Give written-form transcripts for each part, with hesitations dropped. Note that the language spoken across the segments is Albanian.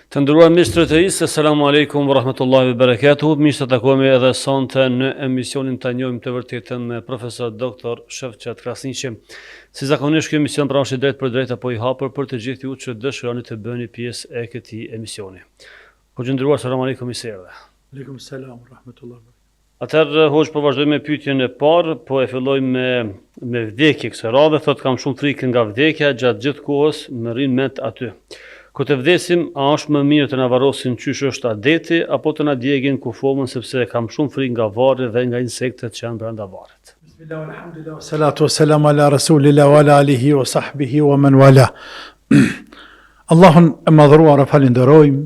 Të nderuar miq tretërisë, selamu alaikum wa rahmatullahi wa barakatuhu. Miq, të takohemi edhe sonte në emisionin Ta njohim të vërtetën me profesor doktor Shefqet Krasniqi. Si zakonisht ky emision pra është drejt për drejt apo i hapur për të gjithë ju që dëshironi të bëni pjesë e këtij emisioni. Hoxh nderuar, selamu alaikum i sërë. Aleikum selam wa rahmatullahi wa barakatuh. Atëherë hoxh po vazhdojmë me pyetjen e parë, po e fillojmë me vdekje kësaj radhe, thotë kam shumë frikë nga vdekja, gjatë gjithë kohës më rrin mend aty. Kur të vdesim, a është më mirë të na varrosin qysh është adeti apo të na djegin kufomën sepse kam shumë frikë nga varri dhe nga insektet që janë brenda varrit. Bismillah, alhamdulillah, salatu wassalam ala rasulillah wa ala alihi wa sahbihi wa man wala. Allahun e madhruar e falenderojmë,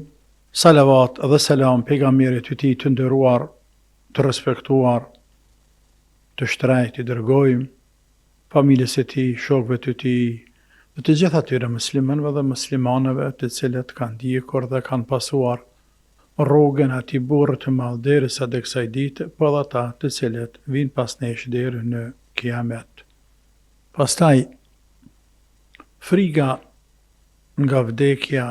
salavat dhe selam pejgamberit të tij të nderuar, të respektuar, të shtrejt i dërgojmë, familjes së tij, shokëve të tij, dhe të gjithë atyre muslimanëve dhe muslimanëve të cilët kanë ndjekur dhe kanë pasuar rrugën atij burri të madh derisa tek kësaj dite, po edhe ata të cilët vinë pas nesh deri në kiamet. Pastaj frika nga vdekja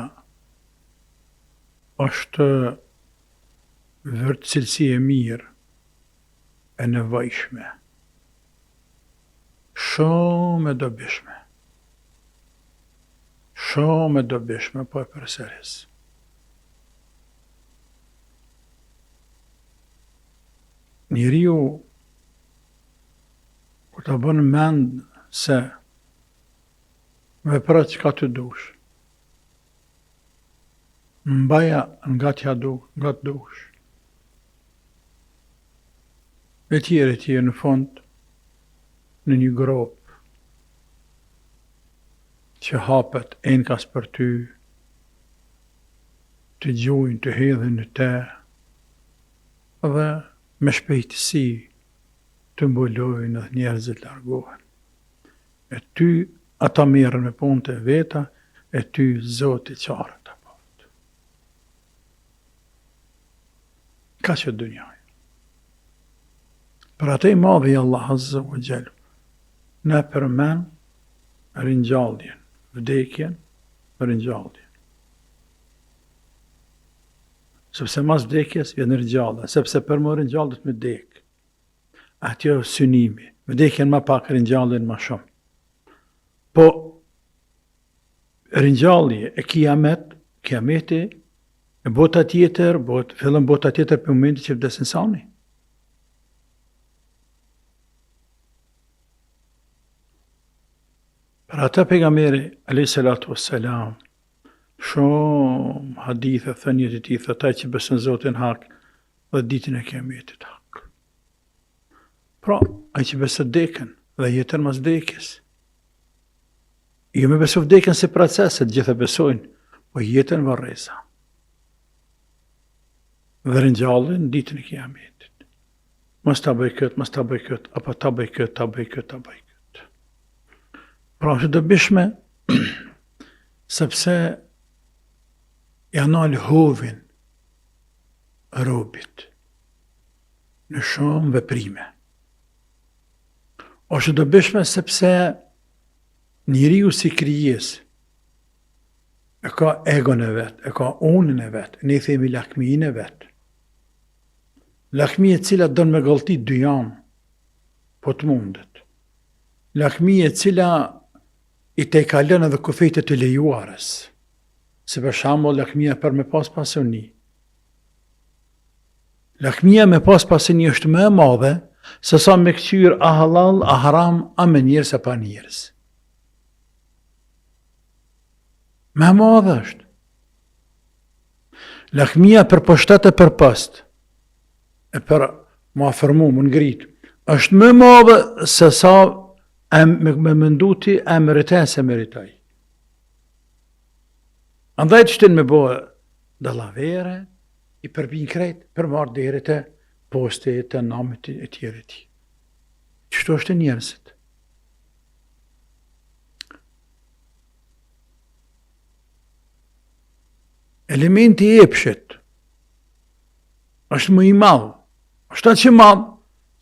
është vërtet cilësi e mirë e nevojshme, shumë e dobishme. Shumë e dobishme, po e përsëris. Njeriu kur ta bën mend se veprat që ka të dush, mbaja nga t'ja dush, e tjerë në fund në një grop që hapet enkas për ty, të gjujnë, të hedhin në te, dhe me shpejtësi të mbulojnë dhe njerëzit largohen. E ty ata merren me punët e veta, e ty Zoti qarë të pat. Ka që dunjaj. Për atë i madhi Allah Azza wa Jall, ne përmen ringjalljen, vdekjen, ringjalljen. Sepse mas vdekjes vjen ringjallja, sepse për më ringjallët me vdek. Atjo synimi, vdekjen më pak, ringjalljen më shumë. Po ringjallje e kiameti e bota tjetër, fillon bota tjetër për momentin që vdes insani. Për ata pejgamberi alayhi salatu wassalam, shumë hadithe thënie të tij, ata që besojnë Zotin hak dhe ditën e kiametit hak. Pra, ai që beson vdekjen dhe jetën mas vdekjes. Jo me besu vdekjen si proces, se të gjithë besojnë, po jetën varreza. Dhe ringjalljen ditën e kiametit. Mos ta bëj kët, apo ta bëj kët. Pra është dobishme, sepse ja nal hovin robit në shumë veprime. Është dobishme sepse njeriu si krijes e ka egon e vet, e ka unën e vet, ne i themi lakminë e vet. Lakmi e cila don me gallti dyjan, po të mundet. Lakmi e cila i te kalën edhe kufejtet e lejuarës, si për shembull lakmia për me pas pasuni. Lakmia me pas pasuni është më e madhe se sa me kthyer a halal, a haram, a me njerëz apo pa njerëz. Më e madhe është. Lakmia për pushtet e për post, e për më afërmu, më ngrit, është më e madhe se sa me menduti e meritoj se meritoj. Andaj të shtin me bëhe dallavere, i përbin krejt për marrë derit e poste të namit e tjere ti. Qështu është njerëzit. Elementi i epshit është më i madh, është atë që madh,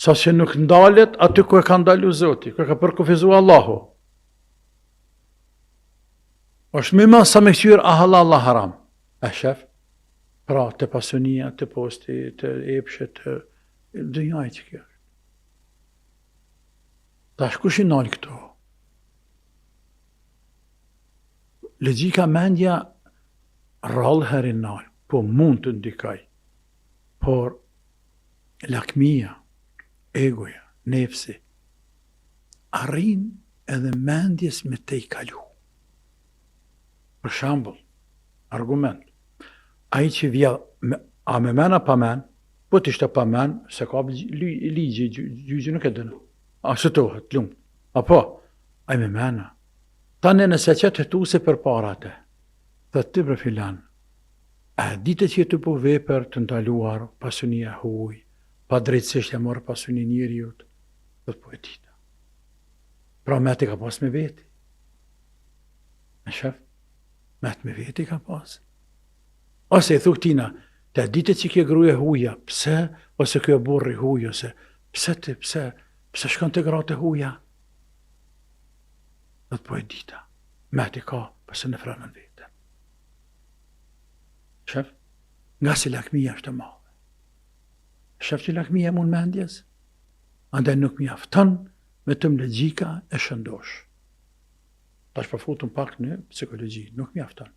sa që nuk ndalet aty ku e ka ndalu Zoti, ku e ka përkufizuar Allahu. Është më madh sa me kthyer a halal a haram. E shef? Pra të pasunia, të posti, të epshe, të dënjaj që kjo është. Tash kush i nalë këto? Logjika mendja rrallë herë nalë, po mund të ndikaj. Por lakmia, egoja, nefsi, arrin edhe mendjes me te i kalu. Për shambull, argument, ai që vja, a me mena pa men, po t'ishte pa men, se ka ligji, gjyqi nuk e dënë. A shëtohet, lumë. Apo, ai me mena. Tane nëse që të tu se për para te, dhe të për filan, a dite që të po vepër të ndaluar, pasunia huj, pa drejtësisht e morë pasunin njeriut, dhe të po e tita. Pra me të ka pas me veti. Me shef, me të me veti ka pas. Ose i thuk tina, të dite që kje gruje huja, pse, ose kjo borri huj, ose pse shkon të gratë huja? Dhe të po e dita. Me të ka, pëse në franën vete. Shef, nga se lakmia është e madhe. Shef që lakmia mund mendjes, andaj nuk mjafton me të logjika e shëndosh. Tash përfutun pak në psikologji, nuk mjafton.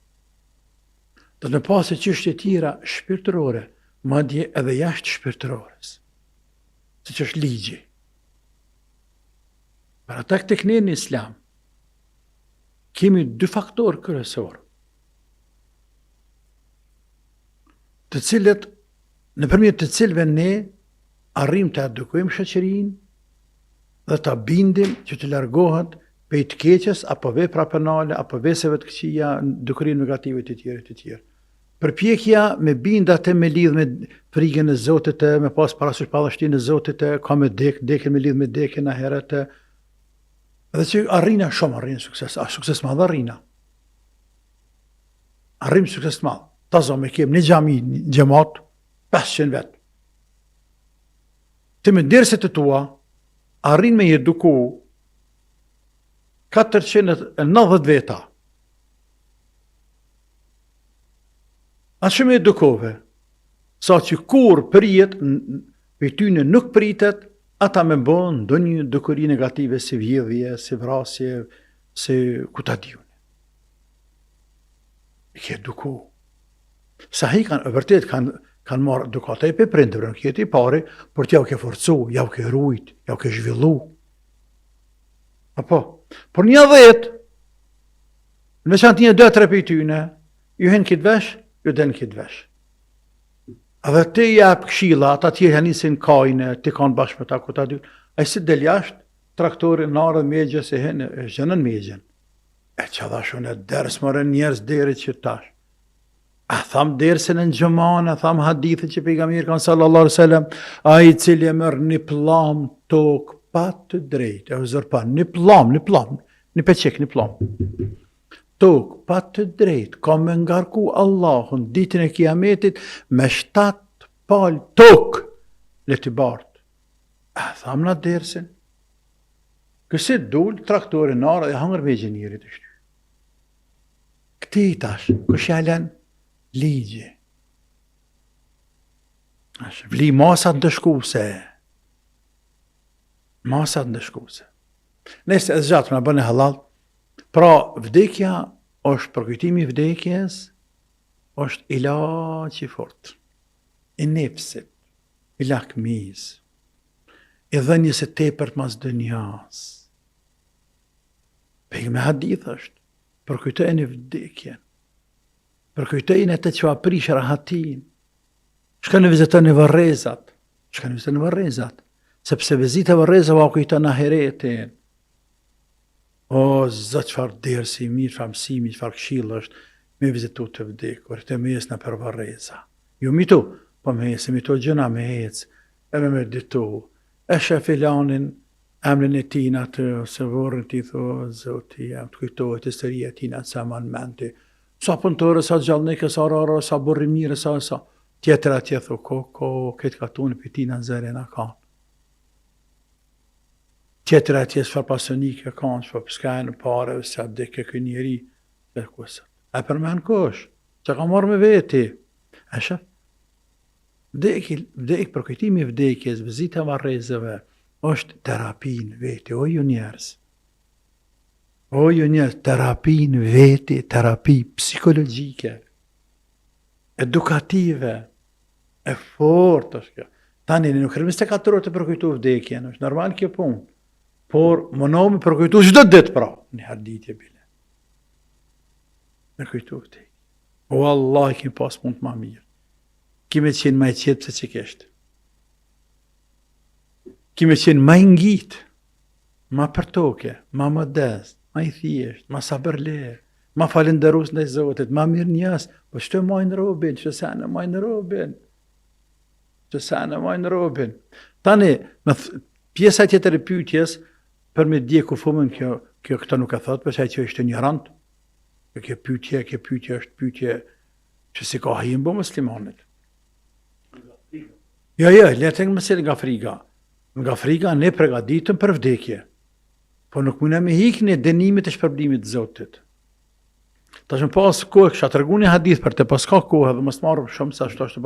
Dhe në pasë çështje tjera shpirtërore, madje edhe jashtë shpirtërores, siç është ligji. Për ata tek ne në Islam, kemi dy faktorë kryesor, të cilët, nëpërmjet të cilëve ne arrim të edukojmë shoqërinë dhe ta bindim që të largohet prej të keqes apo vepra penale apo veseve të këqija, dukurinë negative të tjera. Përpjekja me binda të me lidh me frikën e Zotit, me pas parasysh padashtinë e Zotit, ka me dekën me lidh me dekën e herët, edhe që arrin sukses madh arrina. Arrim sukses madh. Ta zonë me kemë një gjami, një gjemat, 500 vetë. Të me dirësit të tua, arrin me eduku 490 veta. Atë shumë edukove, sa që kur prijet, për tyne nuk pritet, ata me bon do një dukuri negative si vjedhje, si vrasje, si kutadjune. I ke eduku. Sa hi vërtet kanë marrë edukata e pe prindërve, nuk jeti i pari, por t'ja u ke forcu, ja u ke rujt, ja u ke zhvillu. Apo, por një 10, në veçantë një 2-3 për tyne, ju hen këtë vesh, ju den këtë vesh. A dhe ti jap këshilla, ata tjerë nisin kajnë, ti kanë bashkë me ta ku ta dy. A i si del jashtë, traktori në arë megje se hen, e zhënën megjen. E që dha shune dërës mërë njerës deri që tash. A tham dersën në gjëman, a tham hadithin që pejgamberi kanë sallallahu alaihi wasallam, a i cili e mërë një plam tokë pa të drejtë, e uzërpa, një plam, një peqek, një plam. Tokë pa të drejtë, ka me ngarku Allahun ditën e kiametit me 7 palë tokë le të bartë. A tham në dersën, kësi dul traktori në arë e hangër me gjenjërit të shty. Këti tash, këshjalen ligje. Vli masat ndëshkuse. Nëse e zgjatë me bënë halal, pra vdekja është përkujtimi vdekjes, është ilaq i fort, i nefsit, i lakmis, i dhenjës e tepërt mas dënjas. Me hadith është, përkujtojnë vdekjen, përkujtojnë atë që aprish rahatin, shkën në vizitën e vërrezat, sepse vizitë e vërrezat va kujton ahiretin. O, zë qëfar dersi, mirë famësimi, qëfar këshillë është, me vizitu të vdekur, të mes në për vërreza. Jo mitu, po me hecë, mitu gjëna me hecë, e me ditu, e filanin, emrin e tina të, se vorën ti tho, zoti, jam të kujtohet, historia tina, sa man menti, sa pëntore, sa gjallnike, sa rara, sa borri mire, sa, tjetër atje tho, këtë katoni për tina në zërin a kanë. Tjetër atje së pasonike kanë, që përskajnë në pare, se abdike kë njeri, e për men kosh, që ka marrë me veti. E shef, përkujtimi i vdekjes, vizita e marrëzave, është terapi në veti, o ju njerëz. O ju njerëz, terapi në veti, terapi psikologjike, edukative, e fort është kjo. Tani, nuk rrëmi 24 orë të përkujtu vdekjen, është normal kjo punë, por më nëmë përkujtu çdo ditë pra, një harditje bile. Me kujtu vdekjen. O Allah, i kemi pas punë të ma mirë. Kime qenë ma i qetë pëse që keshtë. Kime qenë ma i ngitë, ma përtoke, ma modest, ma i thjesht, ma sabërle, ma falenderus ndaj Zotit, ma mirë njës, po çto majnë robin, çto sene majnë robin. Çto sene majnë robin. Tani, pjesa tjetër e pyetjes, për me dje ku fumën kjo këta nuk e thot, përsa që është një rand, kjo pyetje është pyetje që si ka hajim bo muslimanit. Jo, letën mësel nga Afrika. Nga Afrika ne pregaditëm për vdekje, po nuk mune me hikë një denimit e shpërblimit të Zotit. Ta që më pas kohë, kësha të regu një hadith për të pas ka kohë, dhe mës të marrëm shumë, sa ashtu është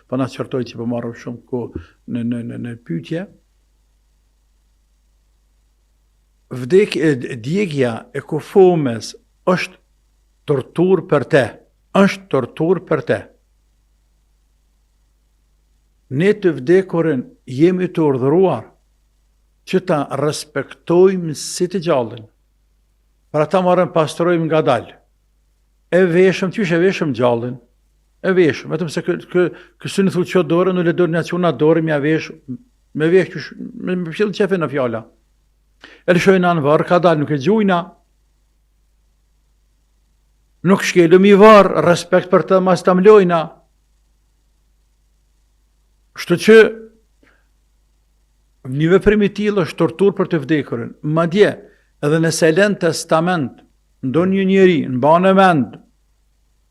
për na qërtoj që për marrëm shumë kohë në pyetje. Djegja e kufomes është tortur për te. Është tortur për te. Ne të vdekurin jemi të urdhëruar që ta respektojmë si të gjallin. Për ata marrën pastrojmë nga dalë. E veshëm, qysh e veshëm gjallin? E veshëm, vetëm se kësë në thutë që dorë, në le dorë një quna dorë, me vesh qysh, me pëshillë qefe në fjalla. E lëshojna në varë, ka dalë, nuk e gjujna. Nuk shkelëm i varë, respekt për të mas të mlojna. Shtë që një veprim i tillë është tortur për të vdekurin. Madje, edhe nëse lën testament, ndonjë njeri, në banë e mend,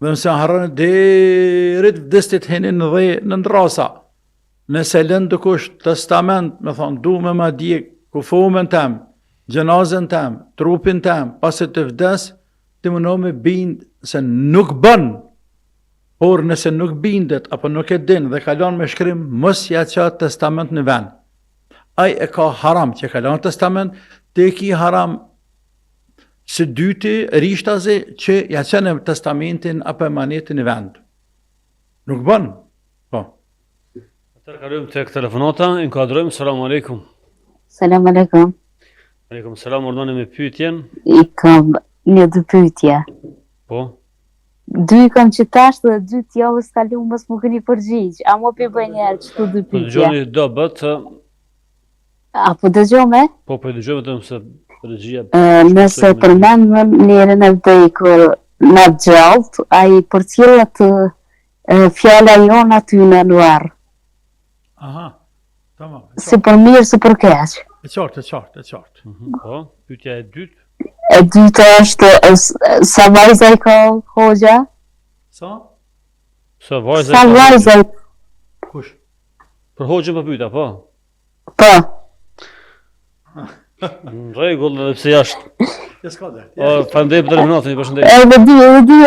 dhe nëse harën derit vdestit henin dhe në ndrasa, nëse lën dikush testament, me thonë, du me ma dje kufomen tem, gjenazën tem, trupin tem, pasit të vdes, të më në me bind se nuk bën, por nëse nuk bindet, apo nuk e din dhe kalon me shkrim, mos ja qatë testament në vend. Ai e ka haram që kalon testament, te ki haram së dyti rishtazi që ja qenë testamentin apo emanetin në vend. Nuk bën. Po. Atër kalojmë tek telefonata, inkuadrojmë, selam aleikum. Selam aleikum. Aleikum, selam, urdhani me pyetjen. I kam një dy pyetje. Po. Dy kam që tash dhe dy t'javës kaluar mos më keni përgjigj. A mo pi bëj njerë qëtu dy Po pyetje. dëgjoni do bët, Apo dëgjome? po dëgjojmë vetëm se përgjigja. Nëse përmendëm njerën e vdekur në gjallët, a i përcjellet fjala jonë aty në varr. Aha, tamam. Si për mirë, si për keq. E qartë. Po, pyetja e dytë. E dyta është sa vajza i ka hoxha? Sa? Sa vajza. Sa vajza i Kush? Për hoxhën po pyeta, po. po. Në rregull, edhe pse jashtë. Ja s'ka dhe. O, faleminderit për telefonatën, ju përshëndet.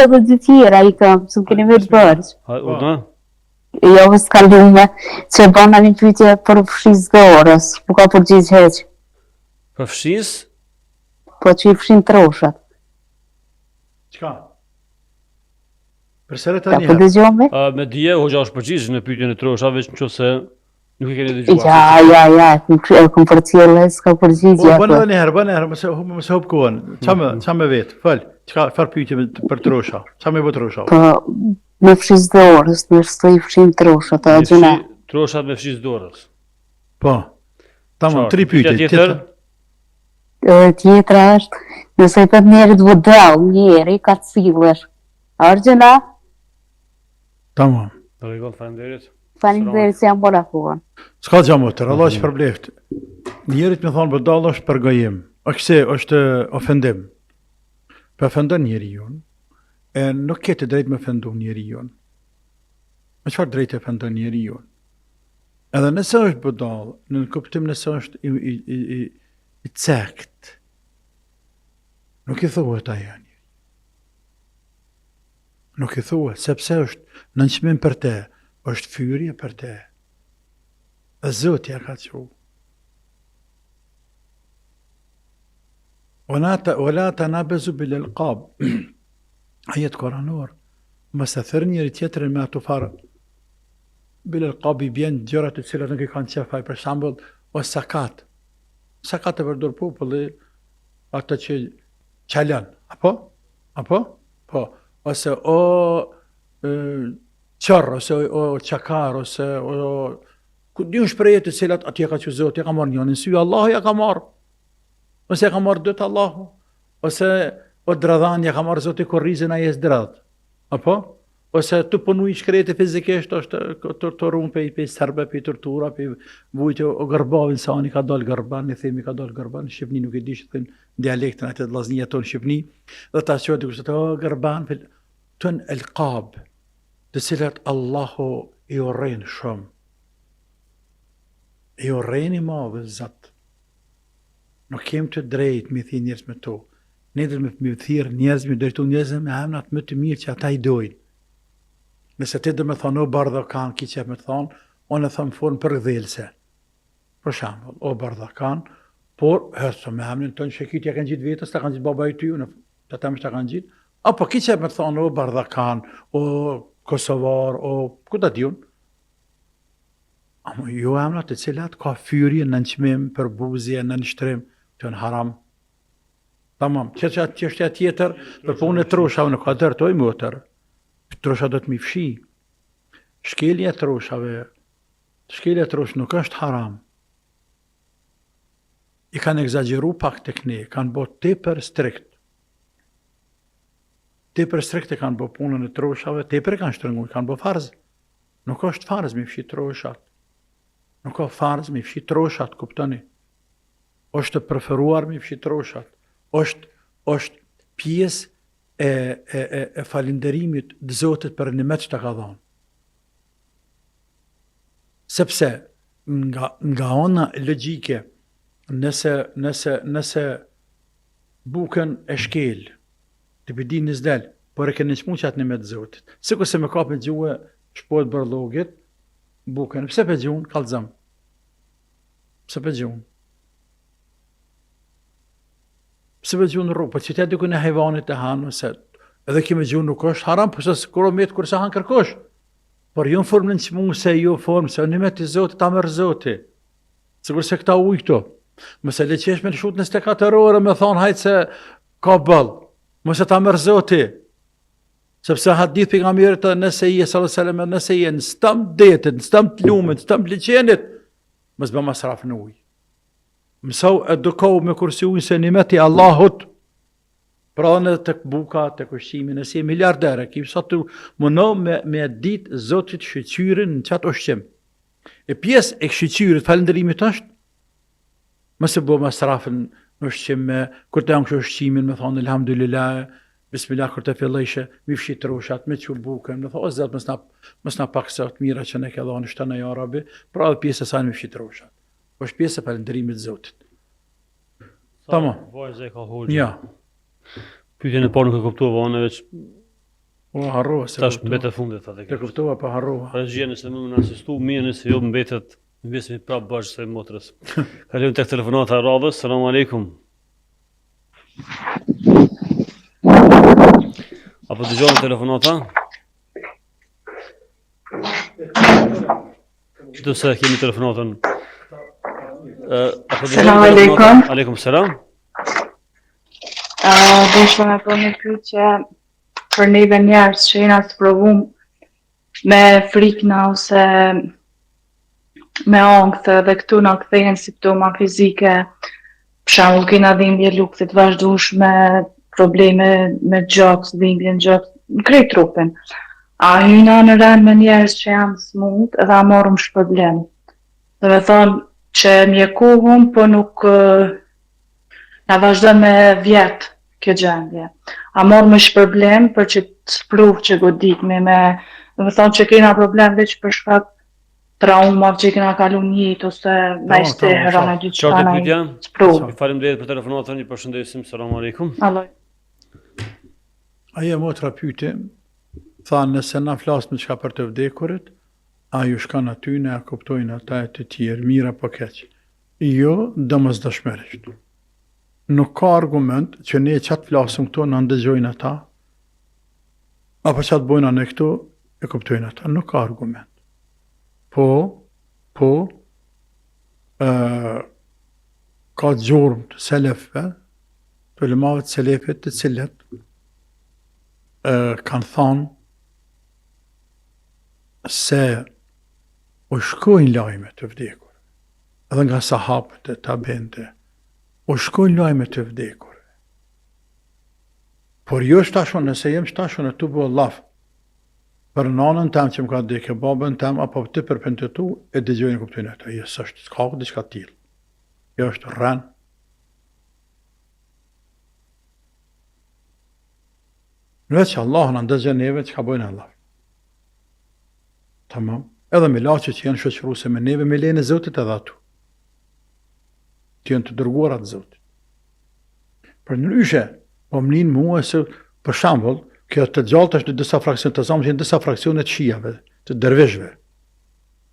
Edhe dy tjera i kam, që keni me të bërgjë. Ha, urdhna. Jo, vës kalume, që bëna një pyetje për fshisë dhe orës, nuk ka përgjigj heq, Për fshisë, po që i fshin troshat. Qka? Përsere Ta ta po njëherë. dëgjome? me dije hoxha është përgjigjës në pyetjen e troshave, nëse nuk e keni dëgjuar. Ja, këm përcjellë, s'ka përgjigje. Bënë edhe njëherë, mëse hop kohën. Qa me vetë, fëll, farë pyetje për trosha, qa me bë trosha? Po, me fshisë dhe orës, nërës të i fshin troshat, a gjëna. Troshat me fshisë dorës. Po, tamam, 3 pyetje. Tjetër. Tjetra është, nëse i thët njerit vëdall, njeri ka cilësh. A gjëna, Tamam. Në rregull, faleminderit. faleminderit se jam bora kohën. S'ka gjamotër, Allah që përbleft. Njerit me thonë bëdall është përgojim, është ofendim. Për ofendon njeri jonë, e nuk kete drejt me ofendu njeri jonë. Me qëfar drejt e ofendon njeri jonë? Edhe nëse është bëdall, në kuptim nëse është i cekt, nuk i thuhet aja njeri. Nuk I thua, sepse është nënçmim për te, është fyrje për te. Dhe Zoti ja ka thënë. ولا تنابزوا بالألقاب. Ajet koranor. Mos e thërë njëri tjetrin me ato farë. Bil-alqab I bjen gjëra të cilat nuk I kanë qefaj, për shembull, o sakat. Sakat e përdor populli ato që çalan, apo? Po. Ose o çorr, ose o çakar, ose o ku di un shprehje të cilat atje ka thënë Zoti, ka marrë njërin sy, Allahu ja ka marrë. Ose ka marrë dytë Allahu, ose o dradhan ja ka marrë Zoti korrizën ai është dradh. Apo? Ose të punuj shkrete fizikisht është të rumpe I serbe, pe tortura, pe vujtë o gërbave insani ka dal gërban, ne themi ka dal gërban, në Shqipni nuk E di që thënë dialektin atë të vllaznia tonë në Shqipni, dhe ta shohë dikush të gërban, tën elqab, të cilat Allahu I urren shumë. I urren I madh Zot. Nuk kem të drejt me thirr njerëz me to. Ne do me thirr njerëz, me drejtu njerëz me emrat më të mirë që ata I dojnë. Nëse ti do me thonë o bardhakan, ki që me thonë, unë e thëmë formë për gdhelse. Për shembull, o bardhakan, por, hërësë me emrin tonë që ki t'ja kanë gjitë vetës, ta kanë gjitë baba I ty, të temë që ta kanë gjitë, apo ki që me thonë o bardhakan, o kosovar, o ku ta diun. Amo jo emrat të cilat ka fyrje në nënçmim, për buzje, në nështrim, të në haram. Tamam, që çështja tjetër, për punë e troshave nuk ka dërtoj motër. Trosha do të mi fshi. Shkelja e troshave nuk është haram. I kanë egzageru pak tek ne, kanë bo tepër strikt. Tepër strikt e kanë bo punën e troshave, tepër e kanë shtrëngu, kanë bo farz. Nuk është farz me fshi troshat. Nuk ka farz me fshi troshat, kuptoni. Është preferuar me fshi troshat. Është pjesë e falenderimit të Zotit për nimet që ta ka dhënë. Sepse nga ona logjike, nëse bukën e shkel, të pëdi në zdel, por e kënë nëshmu që atë nimet të Zotit. Sikur se me kapën gjuhë shpojt bërlogit, bukën, pse pe gjuhën, kalzëm. Pse pe gjuhën? Pse me gjuhë në rrugë, për që te dukën e hajvanit e hanë, se edhe kime gjuhë nuk është haram, për se kërë metë kërësa hanë kërkosh. Por jo në formë në nëqmu, se jo formë, se në metë I Zotit, ta mërë Zotit. Sigur se këta ujë këto. Mëse leqesh me në shut në stekatërore, me thonë hajtë se ka bëllë. Mëse ta mërë Zotit. Sepse hadith për nga mirët të nëse I e sallam, nëse I e në stëm detit, në stëm të lumit, në stëm të liqenit, mësë bë masraf në ujë. Mësau edukohu me kursi ujnë se nimeti Allahut, pra në të buka, të ushqimi, nësi e miljardere, ki sa të mëno me ditë Zotit shqyqyrin në qatë ushqim. E pjesë e shqyqyrit falenderimit është, mëse bo masrafën në ushqim, kur të janë kështë ushqimin, me thonë, elhamdulillah, bismillah, kur të fillejshë, mi fshi trushat, me që bukën, me thonë, o Zot, mësna pak se të mira që ne ke dhonë, shtënë e Arabi, pra dhe pjesë e sajnë mi fshi trushat. është pjesë e falenderimit të Zotit. Tamam. Vajza e ka hoxha. Ja. Pyetjen e parë nuk e kuptova, unë veç O harrova se. tash mbetet fundit atë. E kuptova pa harrova. Regjia nëse më na asistu mirë, nëse jo mbetet mbesemi prapë bashkë se motrës. Kalojmë tek telefonata e radhës. Selam aleikum. Apo dëgjoni telefonata? Do se kemi telefonatën. Selam aleikum. Aleikum selam. Desha me po një pyetje për neve njerëz që jena të provum me frikna ose me ankthë dhe këtu na kthehen simptoma fizike, për shembull kena dhimbje lukte të vazhdueshme, probleme me gjoks, dhimbje në gjoks, në krejt trupin. A hyna në rend me njerëz që janë smut edhe a morëm shpërblim. Dhe me thonë që mjekuhum, po nuk na vazhdon me vjet kjo gjendje. A morëm shpërblim për që të spruh që goditme me dhe me thonë që kena problem veç për shkak traumave që kena kalu njët ose me istehera me Qartë dyqana pyetja. spruh. Faleminderit për telefonatën, ju përshëndesim. Selam aleikum. Alloj. Aja motra pyete, Tha nëse na flasim çka për të vdekurit, a ju shkan aty ne a kuptojnë ata e të tjerë, mirë apo keq. Jo, domosdoshmërisht. Nuk ka argument që ne çat flasim këtu na ndëgjojnë ata, apo çat bojnë ne këtu e kuptojnë ata. Nuk ka argument. Po, ka gjurëm të selefve, të ulemave të selefit të cilët kanë thonë se u shkojnë lajme të vdekur, edhe nga sahabët e tabente, u shkojnë lajme të vdekur. Por jo shtashon, nëse jem shtashon e tu bo laf, për nanën tem që më ka dike, babën tem, apo të përpën të tu, e dëgjojnë kuptojnë ata, jesë është, s'ka diçka t'ilë. Jo është rënë. Në vetë që Allah në ndëgjën neve që ka bojnë Allah. Tamam. Edhe me laqe që janë shoqëruse me neve, me lejnë e Zotit edhe atu. Që janë të dërguarat Zotit. Për në ryshe, po më njën mua se, për shambull, kjo të gjallët është në disa fraksione, të zamë që në disa fraksione të shijave, të dërveshve,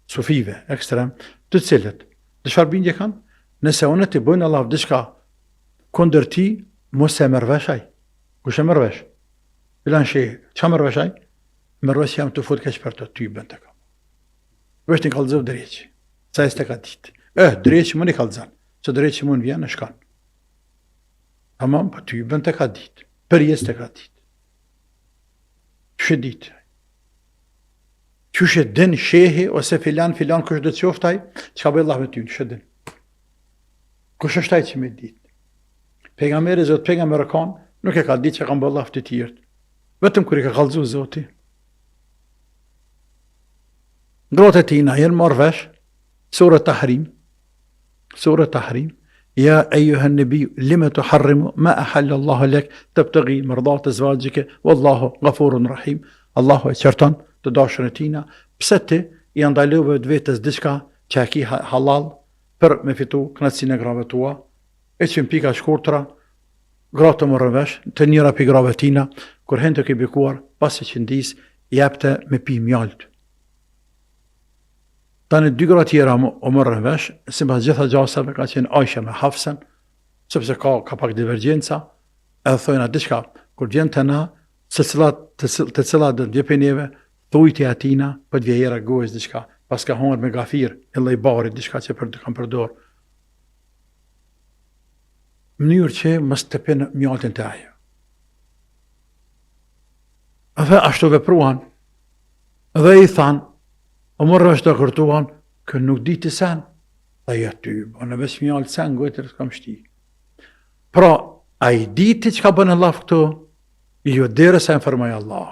sufive, ekstrem, të cilët, dëshfar bindje kanë, nëse unë të bojnë Allah diçka kundër ti, mos e mërveshaj. Kush e mërvesh? Bilan shi, qa mërveshaj? Mërvesh jam të fut keq për të ty bën të kam. Vesh të kalëzëv dreqi. Sa e s'te ka ditë. Dreqi më një kalëzën. Që dreqi më në vjen në shkan. Tamam, për ty bën të ka ditë. Për jes të ka ditë. Që ditë. Që shë din shehi, ose filan, kush do të qoftaj, që ka bëj Allah me ty, në shë din. Kush është ai që me ditë? Pejgamberi Zot, pejgamberi kanë, nuk e ka ditë që kanë bëllë laftë të tjerë. Vetëm kur i ka kallëzu Zoti. Gratë e tina janë marrë vesh, sura Tahrim, ja ejuha nabi, lima tuharrimu ma ahalla Allahu lek, tabtaghi mardhat azwajike, wallahu ghafurun rahim. Allahu e qërton të dashën e tina, pse ti i ndaluve vetës diçka që e ki halal, për me fitu knatësinë e grave tua, e që në pika shkurtra, gratë të më rëvesh, të njëra pi grave tina, kur hen të ke bikuar, pasi që ndis, jepte me pi mjalt. Tani dy gratë tjera o më rëvesh, si pas gjitha gjasave ka qenë Aisha me Hafsen, sepse ka pak divergjenca, edhe thojna diçka, kur vjen të na, të cilat dhe ndjepe neve, thujti atina, për të vjejera gojës diçka, pas ka hongër me gafir, e lejbarit, diçka që për të kam përdor. Mënyrë që mës të pinë mjaltin të ajo. Dhe ashtu vepruan, dhe i thanë, o mërë është të kërtuan, kë nuk di të sen, dhe ja ty, o në vesh mjallë sen, gojtër s'kam shti. Pra, a i di ti që ka bënë Allah këto, jo dhere sa infërmaj Allah.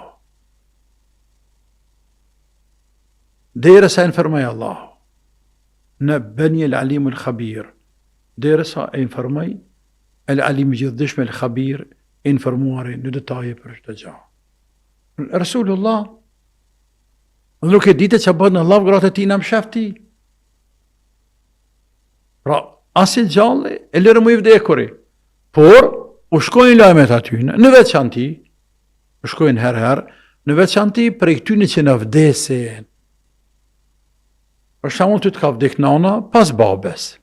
Dhere sa infërmaj Allah. Në bënje l'alim al-khabir, dhere sa e infërmaj, l'alim gjithdishme al-khabir, infërmuari në detaje për është të gja. Rasulullah, nuk e dite që bënë Allah gratë e ti në më shefti. Pra, asin gjalli, e lërë mu i vdekuri. Por, u shkojnë lajmet atyne, në veçanti, u shkojnë herë, në veçanti prej këtyne që në vdesin. Për shamull ty të ka vdek nana pas babes.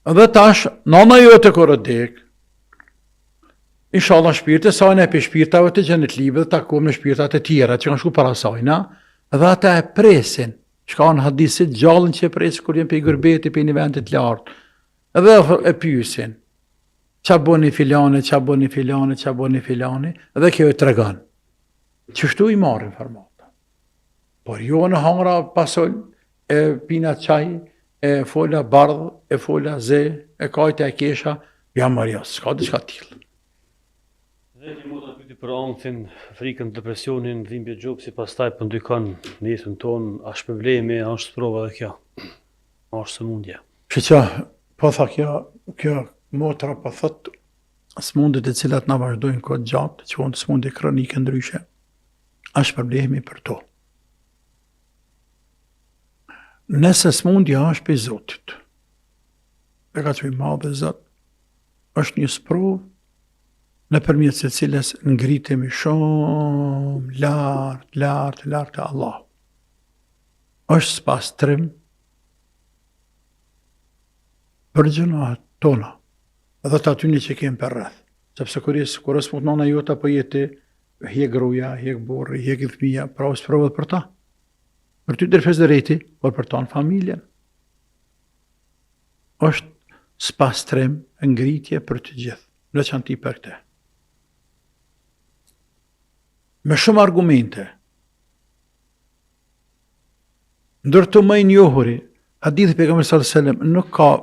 Dhe tash, nana jo të kërë vdek, inshallah shpirte, sajnë e për shpirtave të gjenit libe dhe takom në shpirtat e tjera që kanë shku para sajna, dhe ata e presin, që ka në hadisit gjallën që e presin kur jenë për i gërbeti për një vendit lartë, dhe e pysin, qa boni filane, dhe kjo e të regan. Qështu i marrin informata. Por jo në hangra pasol, e pina qaj, e fola bardh, e fola ze, e kajte e kesha, jam marjas, s'ka dhe shka t'ilë. Dhe që mund të pyti për angthin, frikën, depresionin, dhimbje gjupë, si pas taj për ndykon njësën tonë, a shpëvlemi, a është sprova dhe kjo, a është sëmundje. Që që, po tha kjo motra po thot, smundit e cilat na vazhdojnë këtë gjatë, që vonë smundje kronike ndryshe, a shpëvlemi për to. Nëse smundja është për Zotit, e ka që i madhe Zot, është një sprovë, nëpërmjet së cilës ngritemi shumë lart te Allahu. Është spastrim për gjunahet tona, edhe të atyni që kemë për rreth. Sepse kur është nona jota po jeti, hjek gruaja, hjek burri, hjek fëmia, pra është provet për ta. Për ty dërfes dhe reti, por për ta në familjen. Është spastrim, ngritje për të gjithë, veçanti për këte. Me shumë argumente, ndër të më i njohuri, hadithi pejgamberit sallallahu alajhi wasallam nuk ka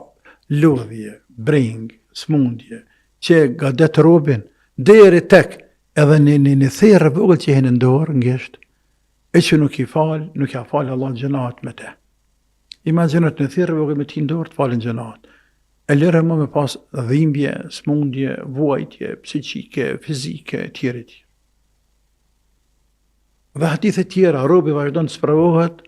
lodhje, breng, smundje, që gadet robin, deri tek edhe në therrë vogël që hen në dorë, ngesht, e që nuk ja falë Allah gjënaat me te. Imaginat në therrë vogël me ti në dorë të falën gjënaat. E lërë më me pas dhimbje, smundje, vuajtje, psiqike, fizike, tjere. Dhe hadithe tjera, robi vazhdon të spravohet,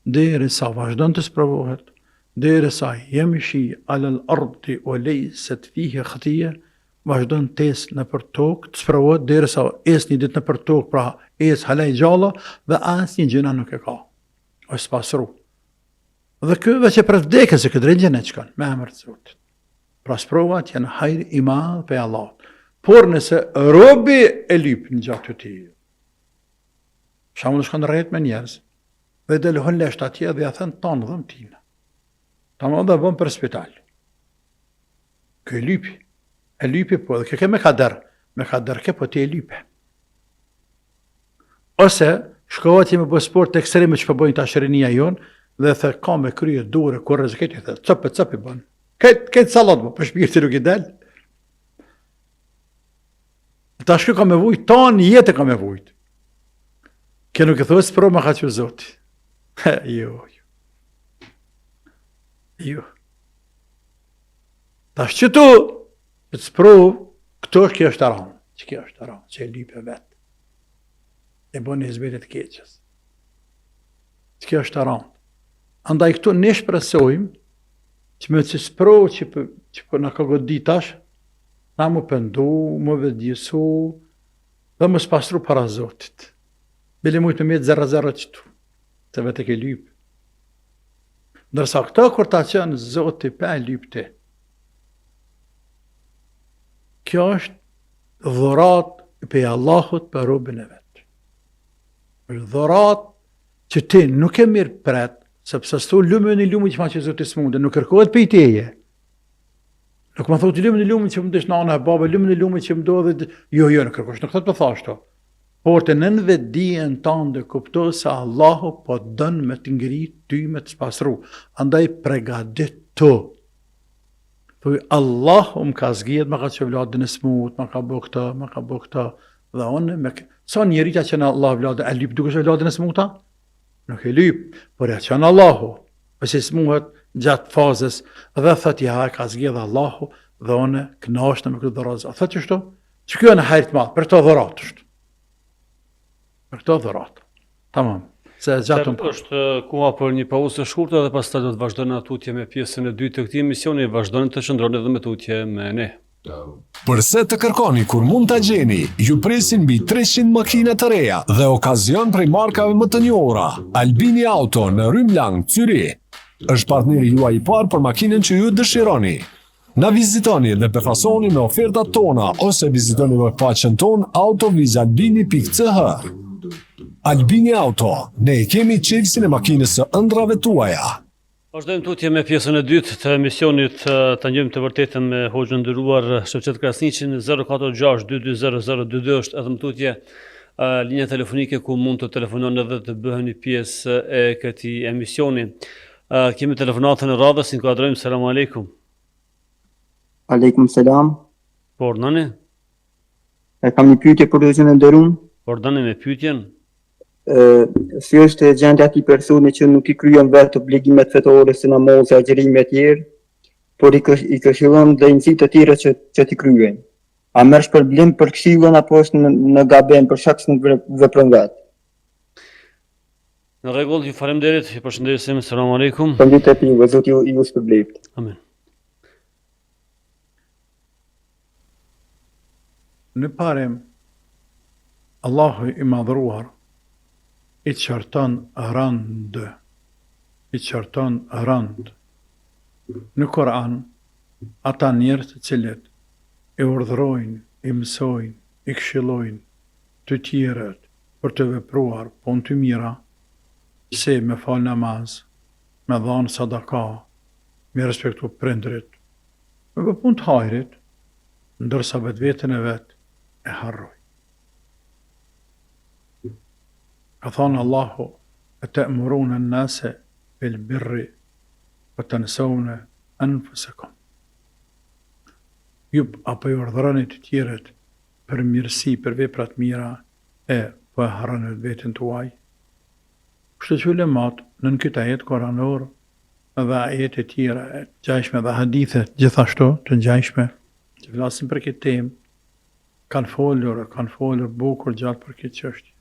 deri sa vazhdon të spravohet, deri sa yamshi ala al-ardi wa laysat fihi khatiyya, vazhdon tes në për tokë, të spravohet deri sa një ditë në për tokë, pra halaj gjalla dhe asnjë gjëna nuk e ka. Është spasru. Dhe ky veç për vdekjes se këtë drejtë ne çkan, me emër të Zotit. Pra sprovat janë hajri i madh pe Allah. Por nëse robi e lyp në gjatë të tij, shamu shkon rreth me njerëz, dhe dhe lëhën lesht atje dhe ja thënë tanë dhëm tina. Ta më dhe bëm për spital. Kë e lypi po, dhe ke me kader ke po ti e lypi. Ose, shkohet me bë sport të ekstreme që përbojnë të ashërinia jonë, dhe the ka me krye dure, kur rëzëket i the, cëpë i bënë. Këtë salat më, për shpirti nuk i del. Ta shku ka me vujt, tanë jetë ka me vujt. Kë nuk e thosë spro me ka që Zoti. Jo. Ta shqytu, që të sprovë, këto është kjo është aranë, që e lype vetë. E bënë i zbetit keqës. Që kjo është aranë. Andaj këtu ne shpresojmë, që me që sprovë që për në ka godit tash, na më pëndu, më vedjesu, dhe më spastru para Zotit. Bile mujtë me metë zera qëtu, të vetë e ke lypë. Ndërsa këta kur ta qenë Zoti pa e lypti, kjo është dhurat pe Allahut për robën e vetë. Është dhurat që ti nuk e mirë pret, sepse s'to lumë që ma që Zoti s'munde, nuk kërkohet për i teje. Nuk ma thotë lumë që më dësh nana e baba, lumë që më do dhe... Jo, nuk kërkosh, nuk thot për thashto. Por të nën vetdijen tënde kupto se Allahu po dën me të ngrit ty me të spasru. Andaj pregadito. Thuj Allahu më ka zgjedh, më ka që vladën e smut, më ka bo këta, dhe onë me sa njeritja që në Allah vladën, e lyp duke që vladën e smuta? Nuk e lyp, por ja që në Allahu, pëse smuhet gjatë fazës, dhe thët ja ka zgjedh Allahu, dhe onë knashtë me këtë dhërazë. A thët që shto? Që kjo në hajrit madhë, për të dhëratë shto. Për këto dhuratë. Tamam. Se gjatëm është koha për një pauzë të shkurtër dhe pastaj do të vazhdojmë tutje me pjesën e dytë të këtij emisioni, vazhdojmë të qëndroni edhe me tutje me ne. Përse të kërkoni kur mund ta gjeni, ju presin mbi 300 makina të reja dhe okazion prej markave më të njohura. Albini Auto në Rrym Lang, Zyri, është partneri juaj i parë për makinën që ju dëshironi. Na vizitoni dhe befasoni me ofertat tona ose vizitoni webpaqen ton autovizalbini.ch. Albini Auto, ne e kemi qelsin e makinës së ëndrave tuaja. Vazhdojmë tutje me pjesën e dytë të emisionit të njëjmë të vërtetën me hoxhën nderuar Shevqet Krasniqin. 046 220022 është edhe më tutje linja telefonike ku mund të telefononi edhe të bëheni pjesë e këtij emisioni. Kemi telefonatën e radhës, inkuadrojmë. Selam aleikum. Aleikum selam. Por nani? E kam një pyetje për hoxhën e nderuar. Por nani me pyetjen? Si është gjendja e atij personi që nuk i kryen vetë obligimet fetare si namazi, agjërimi e tjerë, por i këshillon drejtësi të tjera që t'i kryejnë. A merr shpërblim për këshillën apo është në gabim për shkak se nuk vepron vetë? Në rregull, ju faleminderit, ju përshëndesim. Selam aleikum. Përshëndetje juve, Zoti ju shpërbleft. Amen. në parim, Allahu i madhruar i qarton rënd në Kur'an ata njerëz të cilët e urdhërojnë, i mësojnë, i këshillojnë të tjerët për të vepruar punë të mira, si me fal namaz, me dhanë sadaka, me respektu prindrit, me bë punë të hajrit, ndërsa vetveten e vet e harroj. Ka thonë Allahu, ata'muruna an-nasa bil birri wa tansawna anfusakum. Ju apo i urdhëroni të tjerët për mirësi, për vepra të mira, e po e harroni veten tuaj. Kështu që ulemat në këtë ajet koranor dhe ajete tjera e gjajshme dhe hadithet gjithashtu të gjajshme që flasin për këtë temë, kanë folur bukur gjatë për këtë çështje.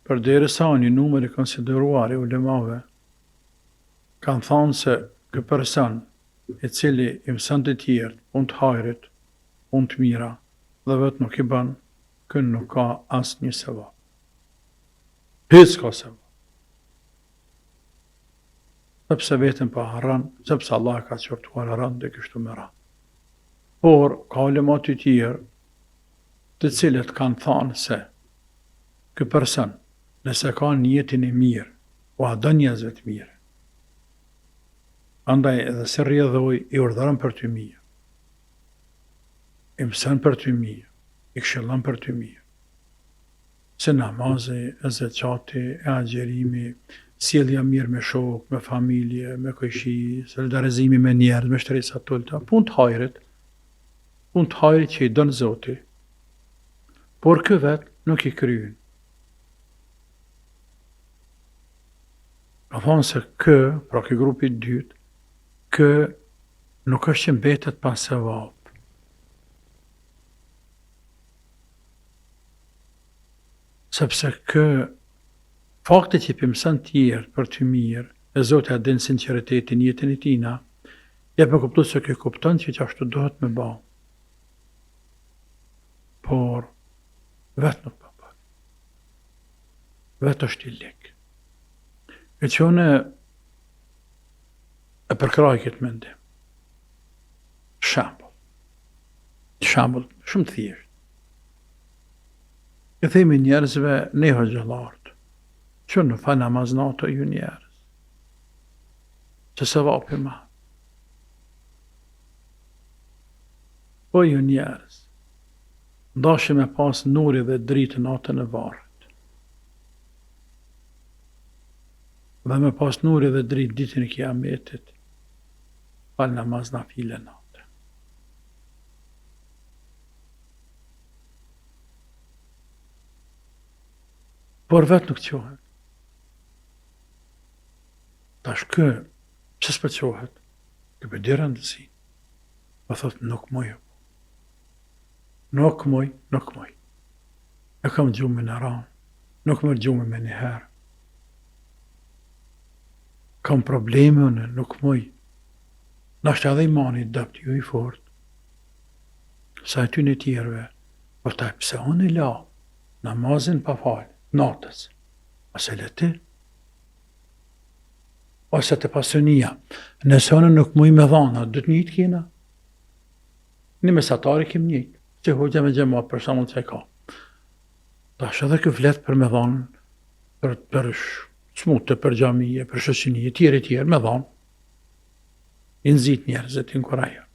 Përderisa një numër i konsideruar i ulemave kanë thonë se ky person i cili i mëson të tjerë punë të hajrit, punë të mira dhe vetë nuk i bën, ky nuk ka asnjë sevap. Hiç ka sevap. Sepse vetën pa harran, sepse Allah ka qortuar harran dhe kështu me radhë. Por ka ulema të tjerë të cilët kanë thënë se ky person nëse ka njetin e mirë, o a do njerëzve të mirë, andaj edhe se rrjedhoj i urdhëron për të mirë, i mëson për të mirë, i këshillon për të mirë, se namazi, e zeqati, e agjerimi, sjellja mirë me shok, me familje, me kojshi, solidarizimi me njerëz, me shtresa tulta, punë të hajrit që i don Zoti, por ky vet nuk i kryen. Ka thonë se kë, pra ky grupi i dytë, kë nuk është që mbetet pa sevap. Sepse kë fakti që i mëson tjerë për të mirë, e Zoti e din sinqeritetin jetën e tina, jep me kuptu se ky kupton që ashtu duhet me ba. Por vetë nuk pa bërë. Vetë është i lekë. E që une e përkraj këtë mendim. Shambull, shumë të thjesht. E themi njerëzve ne hoxhallartë, që në fa namaz nato ju njerëz, që se vapi ma. Po ju njerëz, ndashë me pas nuri dhe dritë natën e varë. Dhe me pas nuri dhe dritë ditën e kiametit, fal namaz na file natë. Por vetë nuk qohet. Tash kë, që s'për qohet? Kë për dirë ndësi. Po thotë nuk mojë. Nuk moj. E kam gjumë në ranë, nuk më gjumë me një herë. Kam probleme unë, nuk moj. Nashtë edhe imani dëpt ju i fort. Sa e ty në tjerve, po taj pse unë i la, namazin pa falë, natës. Ose le ti. Ose të pasënia. Nëse unë nuk muj me dhana, du të njëtë kina. Një mesatari kem njëtë. Që hoqja me gjema për shamull që e ka. Ta është edhe kë fletë për me dhanë, për smute, për gjamije, për shëshinije, tjere, me dhanë. I nëzit njerëzit, i nkuraja.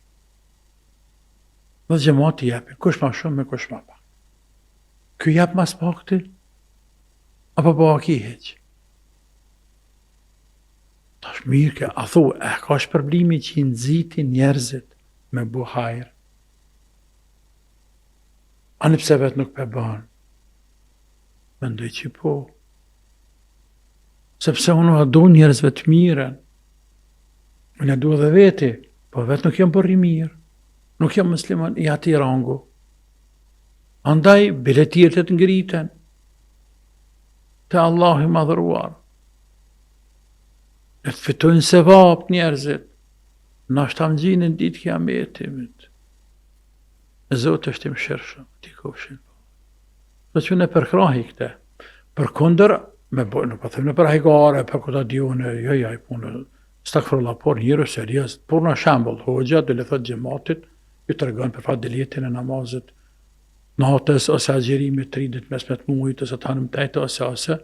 Dhe gjema të jepi, kush ma shumë me kush ma pak. Ky jep mas pak ti? Apo po aki heq? Ta është mirë ke, a thu, ka shpërblimi që i nëziti njerëzit me buhajrë. Ani pse vetë nuk pe banë. Mendoj që po. Sepse unë a du njerëzve të miren. Unë a du edhe veti, po vetë nuk jam përri mirë. Nuk jam musliman i ati rangu. Andaj, bile tjerë të ngriten. Te Allah i madhëruar. E të fitojnë sevap njerëzit. Na shtam gjinin ditë kiametimit. Zotë është i mëshirshëm, ti kofshin. Do që në përkrahi këte. Për kunder, nuk po them në për hajgare, për këta dione, jo, i punë, stakfirullah, por njëru serios, por në shembull, hoxha do le thot xhamatit, ju tregon për fadilitin e namazit, natës ose agjerimit të ridit mes me të mujt, ose të hanëm tajtë, ose,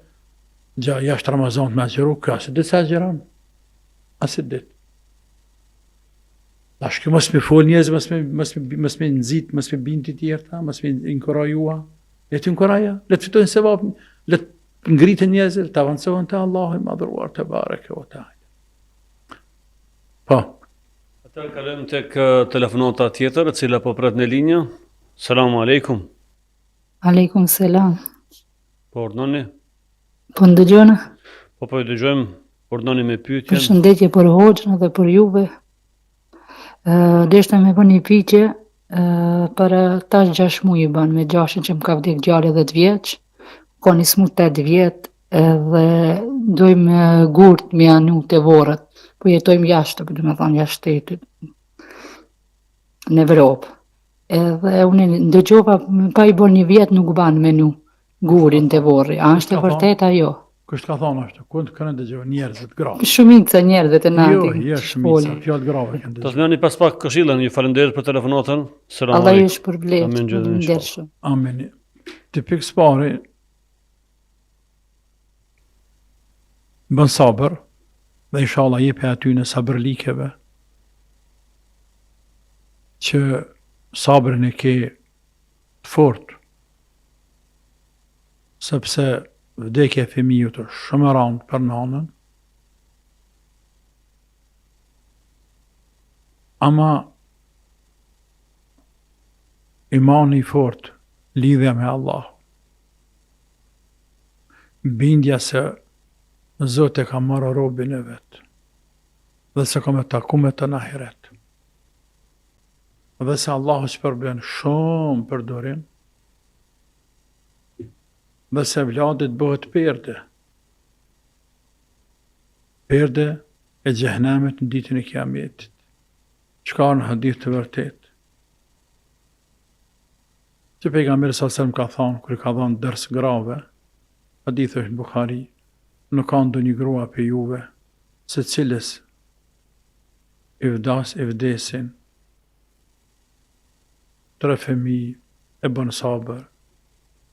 jashtë Ramazanit me agjeru, ka se ditë se agjeron, asit ditë. Tash kjo mos me fol njerëz, mos me nxit, mos me bind të tjerë, mos me inkurajua. Le të inkuraja, le të fitojnë sevap, le të ngritën njerëz, të avancohen te Allahu i madhëruar te bareke ve teala. Po. Atëherë kalojmë tek telefonata tjetër, e cila po pret në linjë. Selamu aleikum. Aleikum selam. Po urdhoni? Po ndëgjona? Po ju dëgjojmë, urdhoni me pyetjen. Përshëndetje për hoxhën dhe për juve. Deshta me bën një pyetje, për tash 6 muaj i bën me gjashin që më ka vdek djali 10 vjeç, ka një smut 8 vjet, dhe dojmë gurt me anu të vorët, po jetojmë jashtë, do me thonë jashtë shtetit, në Evropë. Edhe unë ndëgjova, pa i bën një vjet nuk ban menu gurin të vorri, a është e vërtet ajo? Kush ka thonë ashtu? Ku kanë dëgjuar njerëzit grave? Shumica njerëzve të nati. Jo, shumica, fjalë grave kanë Do dëgjuar. të mëni pas pak këshillën, ju falenderoj për telefonatën. Selam Allah ju aleikum. shpërblet, Amin, gjë dhe ndershëm. Amin. Të pikë spari, bën sabër, dhe inshallah jepe aty në sabërlikeve, që sabrin e ke fort, sepse vdekja e fëmijës është shumë e rëndë për nanën, ama imani i fort, lidhja me Allah, bindja se Zoti ka marrë robin e vet, dhe se ka me taku me të në ahiret, dhe se Allahu shpërblen shumë për dorim, dhe se vladit bëhet perde e xhehenamit në ditën e kiametit, çka në hadith të vërtet. Që pejgamberi sallallahu alajhi wasallam ka thonë, kur ka dhënë ders grave, hadith është në Buhari, nuk ka ndonjë grua për juve, se cilës i vdesin 3 fëmijë e bën sabër,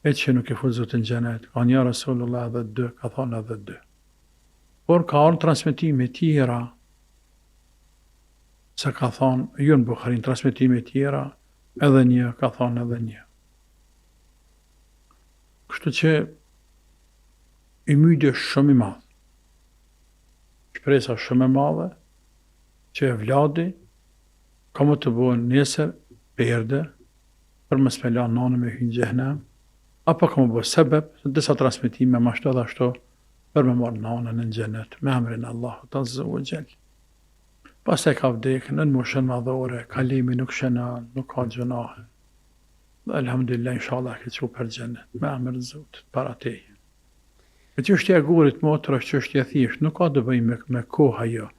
e që nuk e fuzut në xhenet, ka një Rasulullah edhe 2, ka thonë edhe 2. Por ka orë transmitime tjera, se ka thonë, ju në Bukharin, transmitime tjera, edhe 1, ka thonë edhe 1. Kështu që i mydi është shumë i madhë. Shpresa shumë e madhe, që e vladi, ka më të bëhen nesër perde, për më smela nanë me hynë xhehenem, apo ka më bëhe sebeb, se disa transmitime ma shto dhe ashto, për me marë nanën në xhenet, me emrin Allahut Azza wa Jall. Pas e ka vdekë në moshën madhore, kalimi nuk shënan, nuk ka gjunahe. Dhe elhamdulillah, inshallah, ke që për xhenet, me emrin Zotit, para teje. E çështja e gurit motër është çështje thjesht, nuk ka të bëj me kohë ajo.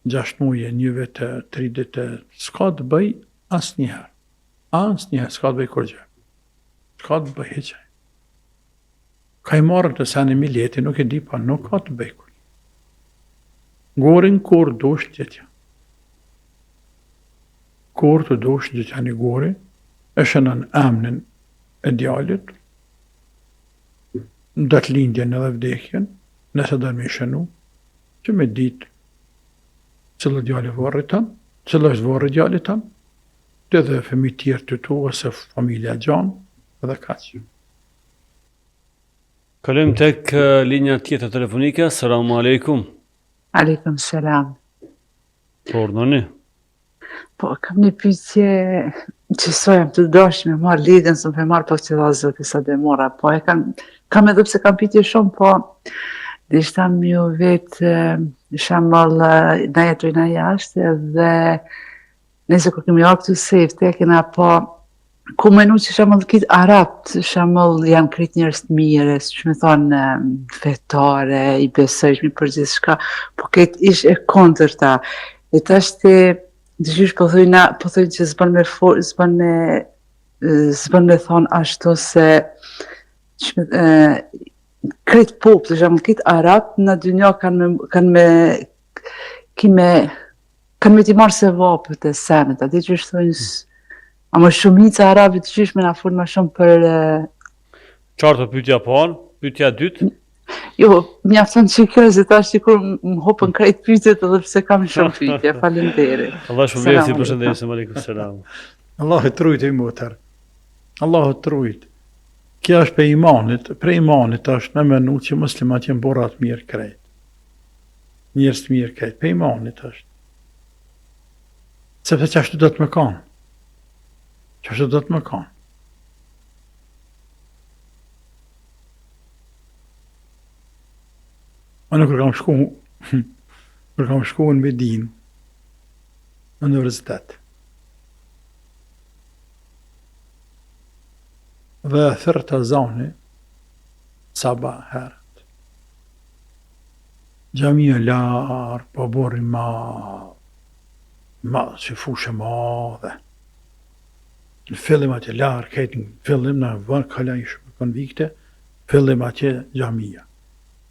6 muaj, 1 vit, 3 ditë, s'ka të bëj asnjëherë. Asnjëherë s'ka të bëj kur gjë. S'ka të bëj hiç. Ka i marrë të sani mileti, nuk e di pa, nuk ka të bëj kur. Gorin kur dosh gjithja. Kur të dosh gjithja një gori, e shënën emnin e djalit, në datë lindjen edhe vdekjen, nëse do me shënu, që me ditë cëllë djali vorri tanë, cëllë është vorri djali tanë, të edhe fëmijë tjerë të tu, ose familja gjanë, edhe kaqë. Kalojmë tek linja tjetër telefonike. Selamu aleikum. Aleikum selam. Po urdhoni? Po, kam një pyetje që sojam të dosh me marrë lidhen, së më pe marrë po që dha Zoti sa dhe mora, po e kam edhe pse kam pyetje shumë, po dishta ju vetë shembull na jetojna jashtë dhe nëse kur kemi ardhur këtu sefte, kena po ku menu që shembull kitë arabt, shembull janë krejt njerëz të mirë, që me thonë fetare, i besojshmi për gjithçka, po këtë ish e kundërta. E tash ti dëgjosh po thojnë që s'bën me s'bën me thonë ashtu se krejt popë, për shembull, krejt arab në dynja kanë me t'i marrë se vapët e senet, ati që është thonjës, ama shumica arabit qysh me na fol më shumë për Qartë pyetja parë, pyetja dytë. jo, mjafton që kjo se tash sikur më hopën krejt pyetjet edhe pse kam shumë pyetje. Faleminderit. Allah shpërblet, përshëndesim, aleikum selam. Allah e trujt e motër. Allah e trujt. Kjo është për imanit është në menu që muslimat jenë borrat mirë krejt. Njerëz të mirë krejt, për imanit është. Sepse çashtu do të më kanë. Çashtu do të më kanë. Unë kur kam shku në Medinë, në universitet, dhe thërë të zani, sabah herët. Gjamia larë, po borri ma që fushë madhe. Në fillim atje larë, këtë në fillim, në vërë kala ishë më konvikte, fillim atje gjamia.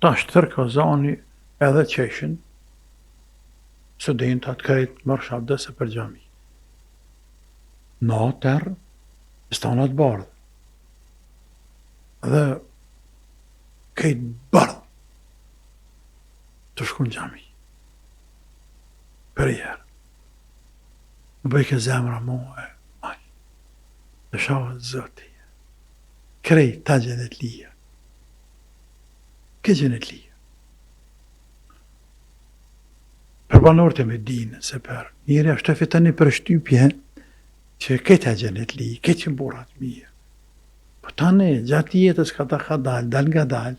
Ta është thërë ka zani edhe qeshin, student atë krejt mërë shabdese për gjami. Në atër, stanat bardhë. Dhe krejt bardhë të shku në gjami. Për jerë. Në bëjke zemra mu e majë. Dhe shavët zëti. Krejt ta gjenet lija. Këtë gjenet lija. Për banorët e Medinës, se për njëri ashtë të fitan një përshtypje që këtë gjenet lija, këtë që burat mirë. Po tani, gjatë jetës ka dal nga dal,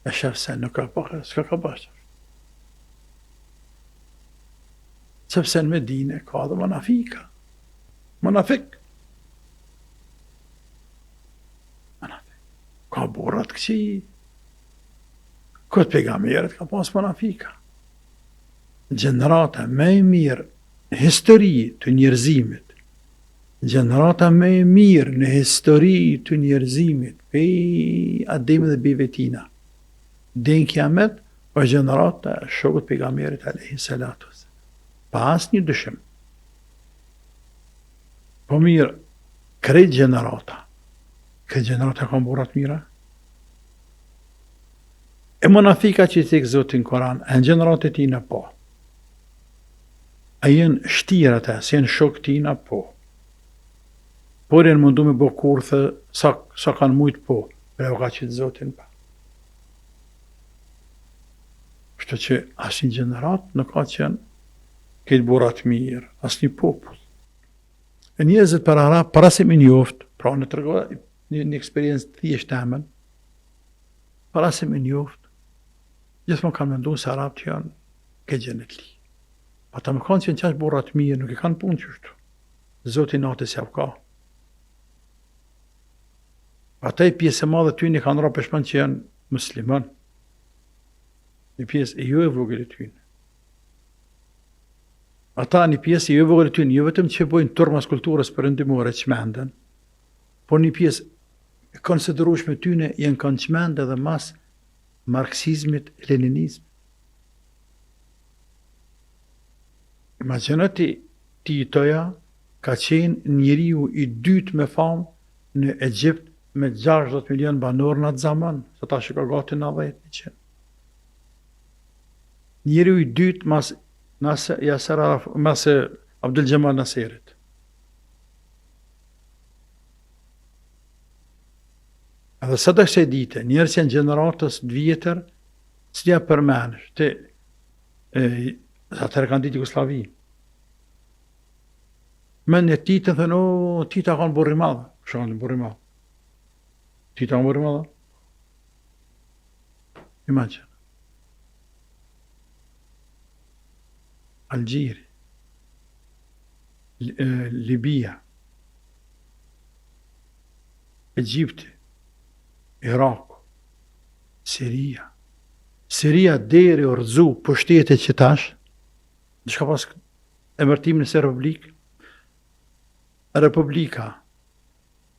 e shef se nuk ka përë, s'ka ka bashkë. Sepse në Medinë ka dhe manafika. Manafik. Ka burat këqi. Këtë pejgamberët ka pas manafika. Gjenerata me e mirë në histori të njerëzimit, gjenerata me e mirë në histori të njerëzimit, pe Ademi dhe bive tina, dhe në kiamet, o gjenerata shokët pejgamberit alayhi salatu wasalam. Pa asë një dyshim. Po mirë, krejt gjenerata kanë burat mira? E monafika që i thikë Zotin Koran, e në gjenerat e tina po. A jenë shtirat e, se jenë shok tina po. Por jenë mundu me bo kurthë, sa kanë mujtë po, për e o ka qitë Zotin pa. Shtë që asë një gjenerat nuk ka qenë këtë burat mirë, asë një popull. E njerëzit para se më njoftë, pra në të rëgohet një eksperiencë të thjesht temen, para se më njoftë, gjithmonë kam mendu se Arabët janë këtë gjenet li. Pa ta më kanë që në qashtë burrat mirë, nuk i kanë punë qështu. Zoti natës javë ka. Pa ta i pjesë e madhe ty një kanë ra peshman që janë musliman. Një pjesë e jo e vogël e ty. Ata një pjesë e jo e vogël e ty, jo vetëm që bojnë turmas kulturës për ndimore që menden, por një pjesë e konsiderueshme tyne janë kanë që mende dhe mas marksizmit, leninizm. Imaginati ti toja ka qenë njeriu i dytë me famë në Egjipt me 60 milion banor në atë zaman, se ta që ka gati 90%. Njeriu i dytë mas Abdul Gjemal Nasirit. Edhe së të kësaj dite, njerës janë gjeneratës të vjetër, s'ja përmenësh, atëherë kanë ditë Jugoslavi. Men e titën thënë, o, tita kanë burri madhe, shanë burri madhe. Tita kanë burri madhe? Imagine. Algjiri, Libia, Egjipti, Irak, Siria. Siria deri o rëzu për shtetet që tash, në shka pas emërtimin se Republika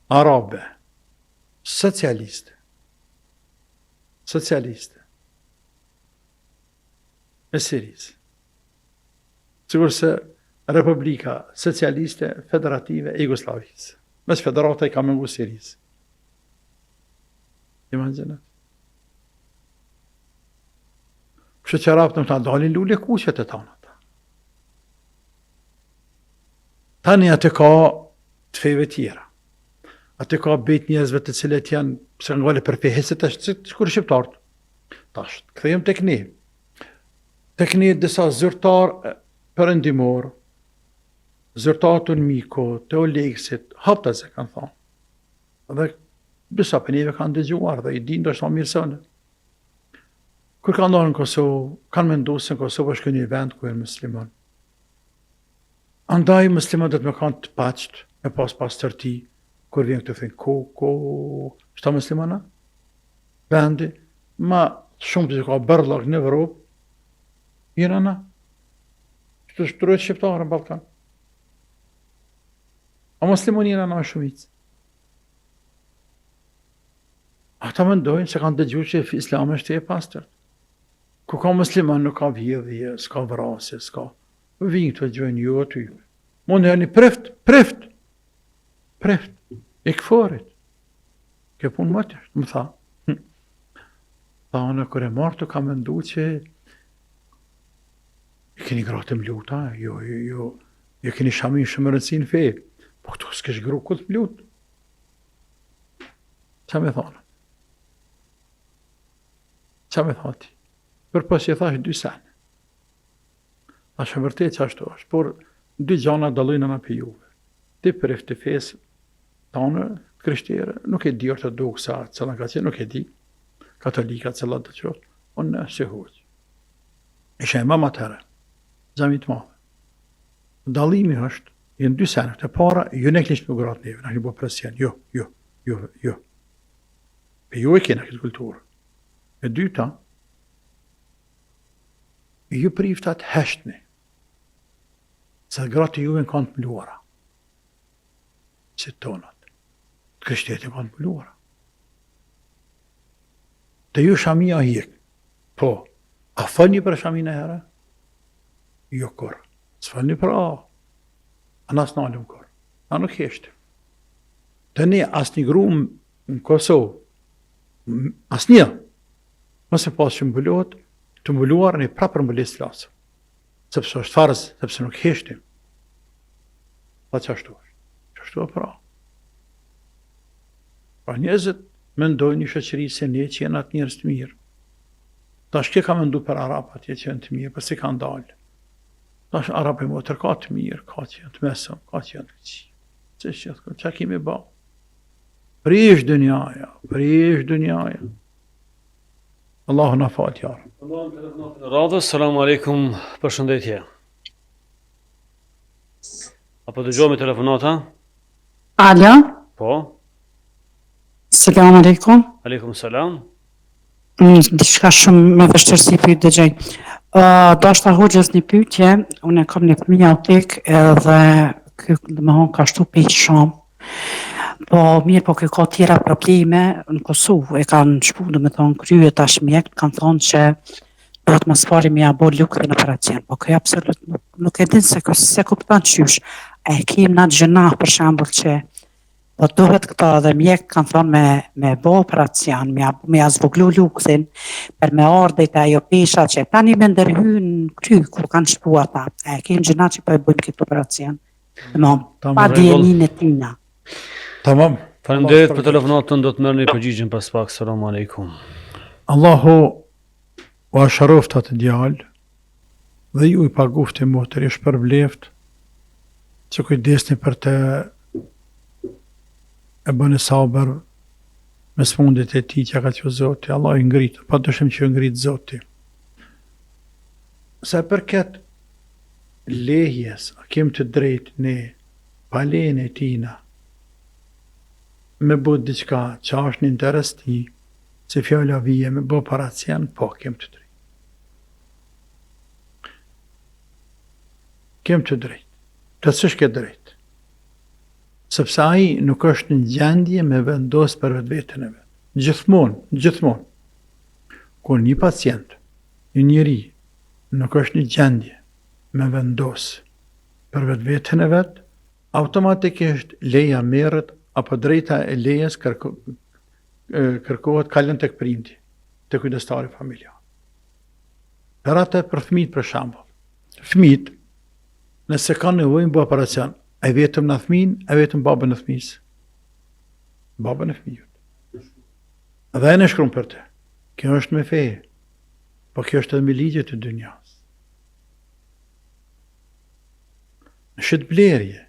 arabe, socialiste, e Sirisë. Sigur se Republika Socialiste Federative e Jugoslavisë. Mes federata I ka mëngu Sirisë. Imagjinat. Kështë që arabët në të dalin lule kuqet e tanë ata. Tani atë ka të feve tjera. Atë ka bejt njerëzve të cilët janë, se nga vale për fehesit është kur shqiptarët. Tash, këthejmë tek ne. Tek ne disa zyrtar perëndimor, zyrtar të Miko, të Oleksit, haptaze kanë thonë. Dhe disa për neve kanë dëgjuar dhe I dinë do është mirë sënë. Kur kanë ndonë në Kosovë, kanë mendu se në Kosovë është një vend ku e muslimon. Andaj muslimat dhe të me kanë të paqët, me pas tërti, kur vjen këtë thënë, shta muslimana? Vendi, ma shumë të që ka bërlak në Evropë, jena na. Që të shtrujt shqiptarë në Balkan. A muslimon jena na shumicë. Ata mendojnë se kanë dëgju që Islami është e pastërt. Ku ka musliman nuk ka vjedhje, s'ka vrasje, s'ka. Vinë të gjojnë ju aty. Mund e një preft. E këforit. Ke punë më të është, më tha. Tha në kër e martu ka mendu që e keni gratë më luta, jo keni shamin shumë rëndësin fe. Po këtu s'kesh gru këtë më lutë. Qa me thonë? Qa me thonë ti? Për pas që thash 2 sene. Thash e vërtet që ashtu është, por 2 gjana dalojnë në për juve. Ti për eftë fesë tonë krishtere, nuk e di ortodoksa, cëla ka qenë, nuk e di. Katolika, cëla të qoftë, unë se hoqë. Ishe e mama tëre, gjamit madhe. Dalimi është, jenë 2 sene, të para, ju ne kështë më gratë neve, në një bo presjen, jo. Pe ju e kena këtë kulturë. E dyta, ju priftat heshtni, se gratë juve në kanë të mluara, që tonat, të kështetin kanë të mluara. Të ju shamia hjek, po, a falni për shamin e herë? Jo kërë, s'falni për a nas nalëm kërë, a nuk heshtim. Të ne, as një gru në Kosovë, as një, mëse pas që mbëllot, të mbëlluar në prapër mbëllis të lasë. Sepse është farz, sepse nuk heshtim. Pa që ashtu është? Që ashtu e pra. Pra njëzët mendojnë një shëqëri se ne që jenë atë njerëz të mirë. Tash ke ka mendu për Arapat që jenë të mirë, për si kanë dalë. Tash Arap e motër ka të mirë, ka që jenë të mesëm, ka që jenë të këqi. Që kemi ba? Prish dënjaja. Allahu na fal jarë. Radhës, salamu alaikum, përshëndetje. Apo dëgjojmë telefonata? Alo, Po, selam aleikum. aleikum salam. Diçka shumë me vështirësi pyet dëgjoj. Do shta hoxhës një pyetje, unë kam një fëmijë autik edhe ky domethënë ka shtu pe shumë. Po mirë, po ka tjera probleme në Kosovë, e kanë shpu domethënë krye tash mjek, kanë thonë që duhet mos pari me ja bo lukën në operacion. Po kjo absolut nuk e din se kupton qysh. E kim na gjëna për shembull që po duhet këto dhe mjek kanë thonë me bo operacion, me ja zvoglu lukën për me ardhët ajo pesha që tani me ndërhyn kry ku kanë shpu ata. E kim gjëna që po e bëjmë këtë operacion. Pa dijenin e tina. Tamam. Faleminderit për telefonatën, do të merrni përgjigjen pas pak. Selamu alaikum. Allahu u asharoft atë djalë dhe ju I pagufti motër, I shpërbleft që kujdesni për të e bëni sabër me smundit e ti që ka që Zoti. Allah I ngritë, pa dëshim që ngritë Zoti. Se përket lehjes, a kem të drejtë ne, pa lehen e tina, me bët diçka që është një interes ti, se fjalla vije me bë operacion, po, kem të drejtë. Kem të drejtë. Të cësh ke drejtë. sepse ai nuk është në gjendje me vendos për vetveten e vet. Gjithmonë. Kur një pacient, një njeri, nuk është në gjendje me vendos për vetveten e vet, automatikisht leja merret apo drejta e lejes kërkohet kalën tek prindi, tek kujdestari familjar. Per atë për fëmijët për shembull. Fëmijët, nëse kanë nevojë bëj operacion, ai vetëm në fëmin, ai vetëm babën e fëmisë. Babën e fëmijët. Dhe ai në shkruan për të. Kjo është me fe, po kjo është edhe me ligjet e dynjas. Në shitblerje,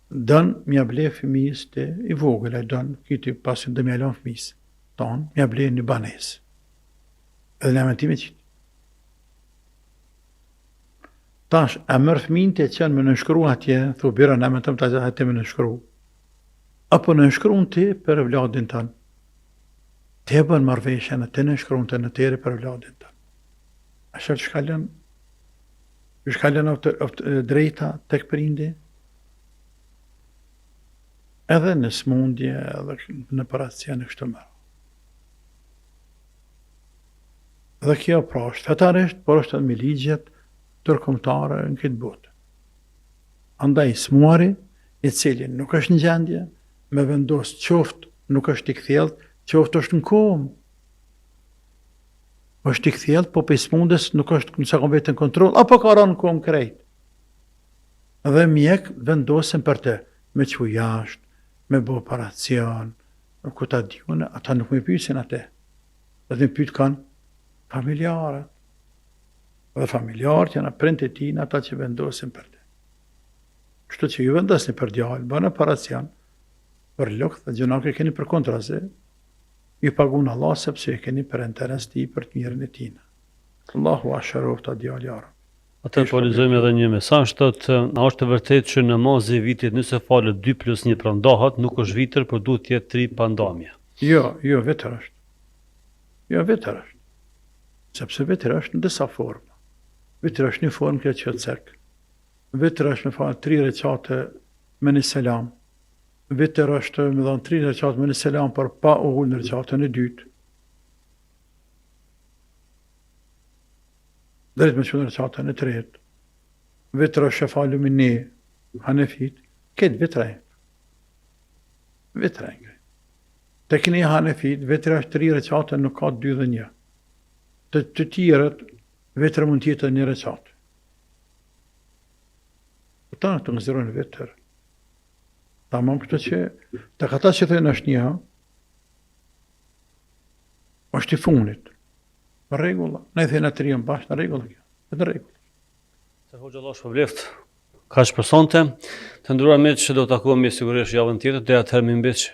dën mja ble fëmijës të i vogël, ai dën kiti pasin dhe mja lën fëmijës ton, mja ble një banesë. Edhe në amentime qitë. Tash, e mërë fëmin të qenë me nënshkru atje, thu bira në amentëm të atje me nënshkru. Apo nënshkru në ti për vladin tënë. Te bën marveshën, te nënshkru në të në tere për vladin tënë. A shërë shkallën drejta tek prindi? Edhe në smundje, edhe në operacion e kështu me radhë. Dhe kjo pra është fetarisht, por është edhe me ligjet tërkombëtare në këtë botë. Andaj smuari, i cili nuk është në gjendje, me vendos qoftë nuk është i kthjellët, qoftë është në komë. Është i kthjellët, po për smundës nuk është nëse ka vetën kontroll, apo ka rënë në komë krejt. Dhe mjek vendosen për të, me që jashtë, me bë operacion, ku ta diune, ata nuk me pyesin atë. Dhe me pyet kanë familjarët. Dhe familjarët janë prindët e tij, ata që vendosin për të. Kështu që ju vendosni për djalë, bën operacion, për lukth dhe gjëna që keni për kontra se, ju pagun Allah sepse e keni për interes ti për të mirën e tina. Allahu asharoft a djalë jarë. Atë po lexojmë edhe një mesazh, thotë, a është e vërtetë që namazi i vitit nëse falet 2+1 prandahat, nuk është vitër, por duhet të jetë 3 pandamje. Jo, vitër është. Jo, vitër është. Sepse vitër është në disa forma. Vitër është një formë kjo që cek. Vitër është me falë 3 recate me një selam. Vitër është me dhënë 3 recate me një selam për pa ullë në recatën e dytë. Drejt me qënë recatën e tretë. Vitër është e falu me një hanefit. Këtë vitrajnë. Vitrajnë. Tek një hanefit, vitër është 3 recate nuk ka 2 dhe 1. Të tjerët, vitër mund tjetë një recatë. Ta në të nëzirojnë vitër. Ta më këtë që, të këta që thëjnë është një, është i funit. Në regulla. Ne i thëjnë të rijën bashkë, në regulla kjo. Në regulla. Se hoxha Allah shpërbleft, ka që përsonte, të ndruar me që do të takuam me sigurisht javën tjetër, dhe atëherë më mbes që